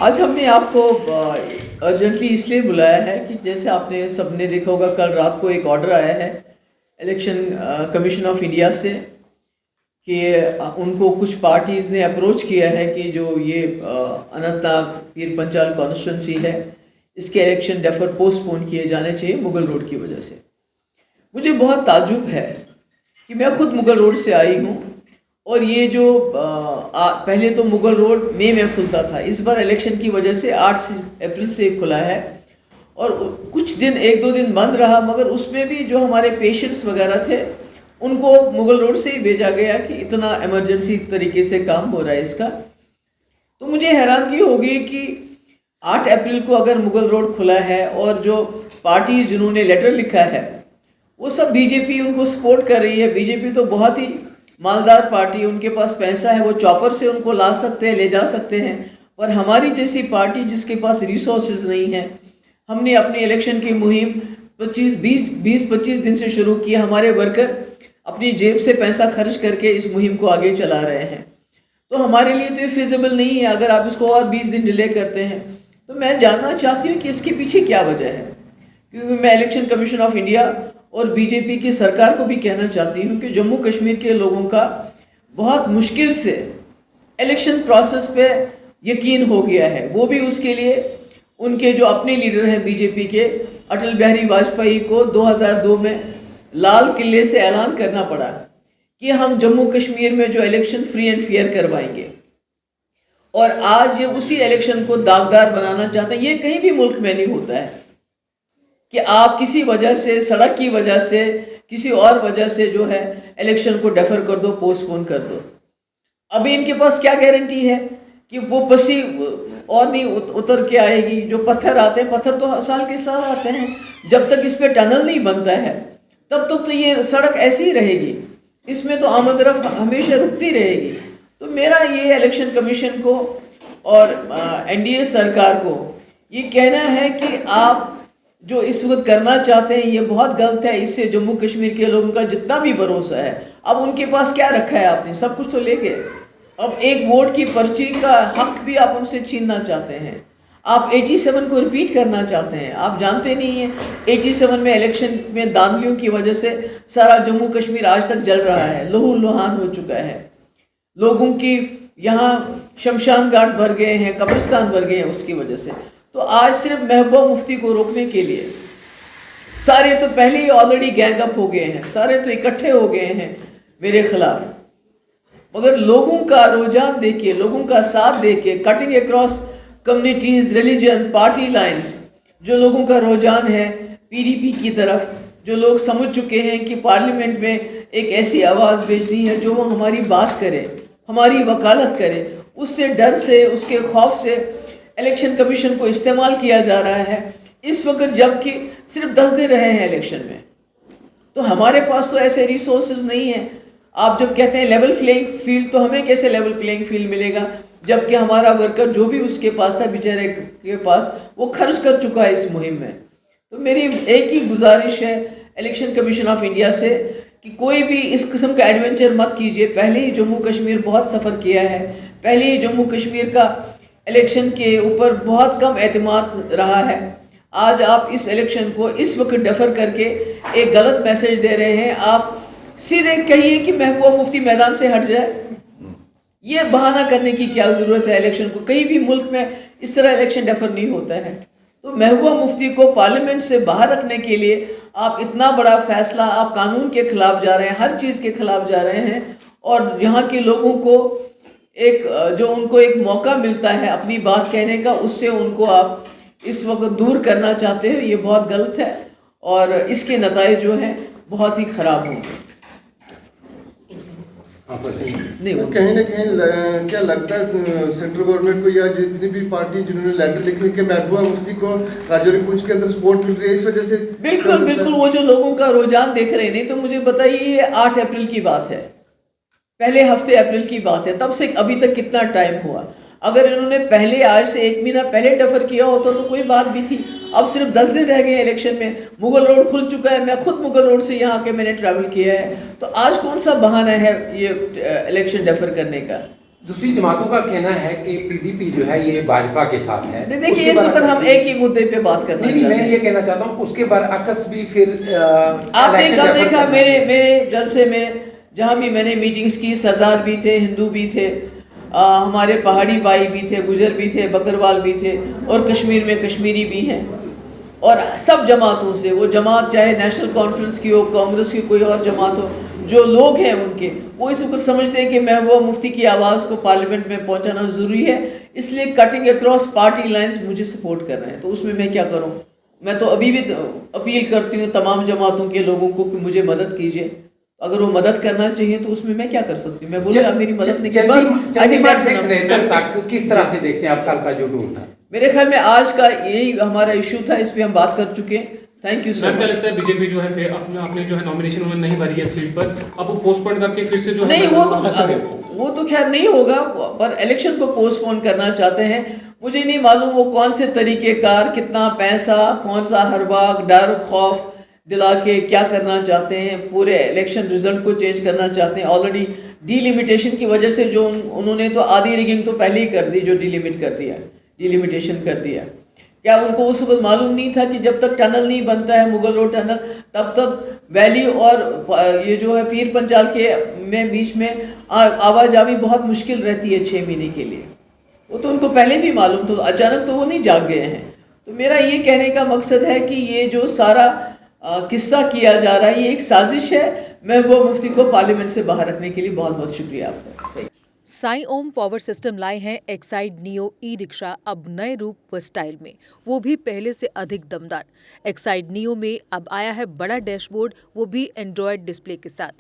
आज हमने आपको अर्जेंटली इसलिए बुलाया है कि जैसे आपने सबने देखा होगा, कल रात को एक ऑर्डर आया है इलेक्शन कमीशन ऑफ इंडिया से कि उनको कुछ पार्टीज़ ने अप्रोच किया है कि जो ये अनंतनाग पीर पंचाल कॉन्स्टिट्यूंसी है, इसके इलेक्शन डेफर पोस्टपोन किए जाने चाहिए मुगल रोड की वजह से। मुझे बहुत ताज्जुब है कि मैं खुद मुगल रोड से आई हूँ और ये जो पहले तो मुगल रोड मई में खुलता था, इस बार इलेक्शन की वजह से 8 अप्रैल से खुला है और कुछ दिन 1-2 दिन बंद रहा, मगर उसमें भी जो हमारे पेशेंट्स वगैरह थे उनको मुगल रोड से ही भेजा गया कि इतना इमरजेंसी तरीके से काम हो रहा है इसका। तो मुझे हैरानगी होगी कि 8 अप्रैल को अगर मुगल रोड खुला है और जो पार्टी जिन्होंने लेटर लिखा है वो सब बीजेपी उनको सपोर्ट कर रही है। बीजेपी तो बहुत ही मालदार पार्टी है, उनके पास पैसा है, वो चॉपर से उनको ला सकते हैं, ले जा सकते हैं। पर हमारी जैसी पार्टी जिसके पास रिसोर्सेज नहीं है, हमने अपनी इलेक्शन की मुहिम 20-25 दिन से शुरू की। हमारे वर्कर अपनी जेब से पैसा खर्च करके इस मुहिम को आगे चला रहे हैं, तो हमारे लिए तो ये फिजिबल नहीं है। अगर आप इसको और 20 दिन डिले करते हैं तो मैं जानना चाहती हूँ कि इसके पीछे क्या वजह है, क्योंकि मैं इलेक्शन कमीशन ऑफ इंडिया और बीजेपी की सरकार को भी कहना चाहती हूँ कि जम्मू कश्मीर के लोगों का बहुत मुश्किल से इलेक्शन प्रोसेस पे यकीन हो गया है। वो भी उसके लिए उनके जो अपने लीडर हैं बीजेपी के, अटल बिहारी वाजपेयी को 2002 में लाल किले से ऐलान करना पड़ा कि हम जम्मू कश्मीर में जो इलेक्शन फ्री एंड फेयर करवाएंगे, और आज ये उसी इलेक्शन को दागदार बनाना चाहते हैं। ये कहीं भी मुल्क में नहीं होता है कि आप किसी वजह से, सड़क की वजह से, किसी और वजह से जो है इलेक्शन को डेफर कर दो, पोस्टपोन कर दो। अभी इनके पास क्या गारंटी है कि वो पसी और नहीं उतर के आएगी। जो पत्थर आते हैं, पत्थर तो साल के साल आते हैं, जब तक इस पर टनल नहीं बनता है तब तक तो ये सड़क ऐसी ही रहेगी, इसमें तो आमद रफ्त हमेशा रुकती रहेगी। तो मेरा ये इलेक्शन कमीशन को और एनडीए सरकार को ये कहना है कि आप जो इस वक्त करना चाहते हैं ये बहुत गलत है। इससे जम्मू कश्मीर के लोगों का जितना भी भरोसा है, अब उनके पास क्या रखा है आपने, सब कुछ तो ले गए। अब एक वोट की पर्ची का हक भी आप उनसे छीनना चाहते हैं। आप 87 को रिपीट करना चाहते हैं। आप जानते नहीं हैं 87 में इलेक्शन में दांधलियों की वजह से सारा जम्मू कश्मीर आज तक जल रहा है, लहू लुहान हो चुका है। लोगों की यहाँ शमशान घाट भर गए हैं, कब्रिस्तान भर गए हैं उसकी वजह से। तो आज सिर्फ महबूबा मुफ्ती को रोकने के लिए सारे तो पहले ही ऑलरेडी गैंग अप हो गए हैं, सारे तो इकट्ठे हो गए हैं मेरे खिलाफ। मगर लोगों का रुझान देखिए, लोगों का साथ देखिए, cutting across communities, religion, party lines, जो लोगों का रुझान है पीडीपी की तरफ, जो लोग समझ चुके हैं कि पार्लियामेंट में एक ऐसी आवाज़ भेजनी है जो वो हमारी बात करे, हमारी वकालत करे। उससे डर से, उसके खौफ से इलेक्शन कमीशन को इस्तेमाल किया जा रहा है इस वक्त, जबकि सिर्फ 10 दिन रहे हैं इलेक्शन में। तो हमारे पास तो ऐसे रिसोर्सेज नहीं है। आप जब कहते हैं लेवल प्लेइंग फील्ड, तो हमें कैसे लेवल प्लेइंग फील्ड मिलेगा जबकि हमारा वर्कर जो भी उसके पास था बेचारे के पास, वो खर्च कर चुका है इस मुहिम में। तो मेरी एक ही गुजारिश है इलेक्शन कमीशन ऑफ इंडिया से कि कोई भी इस किस्म का एडवेंचर मत कीजिए। पहले ही जम्मू कश्मीर बहुत सफ़र किया है, पहले ही जम्मू कश्मीर का इलेक्शन के ऊपर बहुत कम एतमाद रहा है। आज आप इस इलेक्शन को इस वक्त डेफर करके एक गलत मैसेज दे रहे हैं। आप सीधे कहिए कि महबूबा मुफ्ती मैदान से हट जाए। ये बहाना करने की क्या ज़रूरत है इलेक्शन को? कहीं भी मुल्क में इस तरह इलेक्शन डेफर नहीं होता है। तो महबूबा मुफ्ती को पार्लियामेंट से बाहर रखने के लिए आप इतना बड़ा फैसला, आप कानून के खिलाफ जा रहे हैं, हर चीज़ के खिलाफ जा रहे हैं। और यहाँ के लोगों को जो उनको एक मौका मिलता है अपनी बात कहने का, उससे उनको आप इस वक्त दूर करना चाहते हो। ये बहुत गलत है और इसके नतीजे जो हैं बहुत ही ख़राब होंगे। नहीं, वो कहीं ना कहीं क्या लगता है सेंट्रल गवर्नमेंट को या जितनी भी पार्टी जिन्होंने लेटर लिखे कि महबूबा मुफ्ती को राजौरी पुंछ के अंदर सपोर्ट मिल रही है, इस वजह से? बिल्कुल वो जो लोगों का रुझान देख रहे हैं। नहीं तो मुझे बताइए, ये 8 अप्रैल की बात है, पहले हफ्ते अप्रैल की बात है, तब से अभी तक कितना टाइम हुआ? अगर इन्होंने पहले, आज से 1 महीना पहले डेफर किया होता तो कोई बात भी थी। अब सिर्फ 10 दिन रह गए इलेक्शन में, मुगल रोड खुल चुका है। मैं खुद मुगल रोड से यहाँ के मैंने ट्रैवल किया है। तो आज कौन सा बहाना है ये इलेक्शन डेफर करने का? दूसरी जमातों का कहना है कि पीडीपी जो है ये भाजपा के साथ है। नहीं, देखिए इस वक्त हम एक ही मुद्दे पे बात करना नहीं, चाहते मैं हैं। ये कहना चाहता हूँ उसके बरअक्स भी फिर आपने कल देखा मेरे जलसे में, जहाँ भी मैंने मीटिंग्स की, सरदार भी थे, हिंदू भी थे, हमारे पहाड़ी भाई भी थे, गुजर भी थे, बकरवाल भी थे, और कश्मीर में कश्मीरी भी हैं, और सब जमातों से, वो जमात चाहे नेशनल कॉन्फ्रेंस की हो, कांग्रेस की कोई और जमात हो, जो लोग हैं उनके, वो इस वक्त समझते हैं कि महबूबा मुफ्ती की आवाज़ को पार्लियामेंट में पहुंचाना ज़रूरी है, इसलिए कटिंग अक्रॉस पार्टी लाइंस मुझे सपोर्ट कर रहे हैं। तो उसमें मैं क्या करूं? मैं तो अभी भी अपील करती हूँ तमाम जमातों के लोगों को कि मुझे मदद कीजिए। अगर वो मदद करना चाहिए तो उसमें मैं क्या कर सकती हूँ? मैं बोलूँ आप मेरी मदद नहीं की, बस आई थिंक दैट्स इनफ। किस तरह से देखते हैं आप कल का जो रूल था? मेरे ख्याल में आज का यही हमारा इशू था, इस पे हम बात कर चुके हैं। थैंक यू सो क्या मच। लगता है बीजेपी जो है फिर आपने जो है नॉमिनेशन उन्होंने नहीं भरी है सीट पर, अब वो पोस्टपोन करके फिर से जो है नहीं, वो तो खैर नहीं होगा, पर इलेक्शन को पोस्टपोन करना चाहते हैं। मुझे नहीं मालूम वो कौन से तरीकेकार, कितना पैसा, कौन सा हरबाग, डर खौफ दिला के क्या करना चाहते हैं, पूरे इलेक्शन रिजल्ट को चेंज करना चाहते हैं। ऑलरेडी डीलिमिटेशन की वजह से जो उन्होंने तो आधी रिगिंग तो पहले ही कर दी, जो डीलिमिट कर दिया, डीलिमिटेशन कर दिया। क्या उनको उस वक्त मालूम नहीं था कि जब तक टनल नहीं बनता है, मुगल रोड टनल, तब तक वैली और ये जो है पीर पंचाल के में बीच में आवाजाही बहुत मुश्किल रहती है 6 महीने के लिए? वो तो उनको पहले भी मालूम था, अचानक तो वो नहीं जाग गए हैं। तो मेरा ये कहने का मकसद है कि ये जो सारा किस्सा किया जा रहा है, ये एक साजिश है महबूबा मुफ्ती को पार्लियामेंट से बाहर रखने के लिए। बहुत बहुत शुक्रिया आपका। साई ओम पावर सिस्टम लाए हैं एक्साइड नियो ई रिक्शा, अब नए रूप व स्टाइल में, वो भी पहले से अधिक दमदार। एक्साइड नियो में अब आया है बड़ा डैशबोर्ड, वो भी एंड्रॉयड डिस्प्ले के साथ,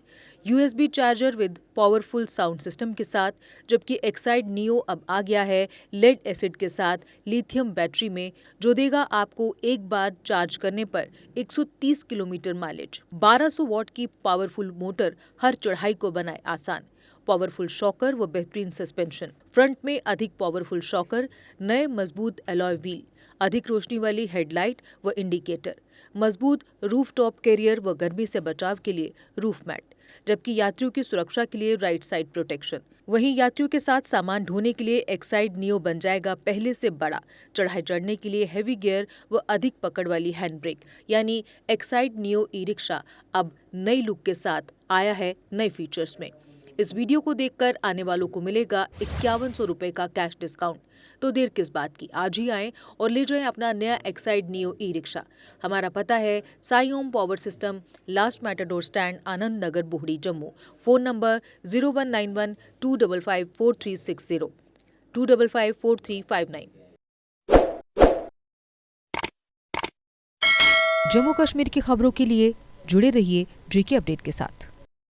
USB charger with powerful sound system के साथ, जबकि एक्साइड नियो अब आ गया है लेड एसिड के साथ लिथियम बैटरी में, जो देगा आपको एक बार चार्ज करने पर 130 किलोमीटर माइलेज। 1200 वॉट की पावरफुल मोटर हर चढ़ाई को बनाए आसान, पावरफुल शॉकर व बेहतरीन सस्पेंशन, फ्रंट में अधिक पावरफुल शॉकर, नए मजबूत अलॉय व्हील, अधिक रोशनी वाली हेडलाइट व इंडिकेटर, मजबूत रूफ टॉप कैरियर व गर्मी से बचाव के लिए रूफ मैट, जबकि यात्रियों की सुरक्षा के लिए राइट साइड प्रोटेक्शन। वहीं यात्रियों के साथ सामान ढोने के लिए एक्साइड नियो बन जाएगा पहले से बड़ा, चढ़ाई चढ़ने के लिए हैवी गियर व अधिक पकड़ वाली हैंड ब्रेक, यानी एक्साइड नियो ई रिक्शा अब नई लुक के साथ आया है नए फीचर्स में। इस वीडियो को देखकर आने वालों को मिलेगा 5100 रुपए का कैश डिस्काउंट। तो देर किस बात की, आज ही आएं और ले जाएं अपना नया एक्साइड नियो ई रिक्शा। हमारा पता है Sai Om power system, last matador stand, Anand Nagar, Bohri, Jammu. Phone number 0191 255 4360 255 4359। Jammu Kashmir की खबरों के लिए जुड़े रहिए JK अपडेट के साथ।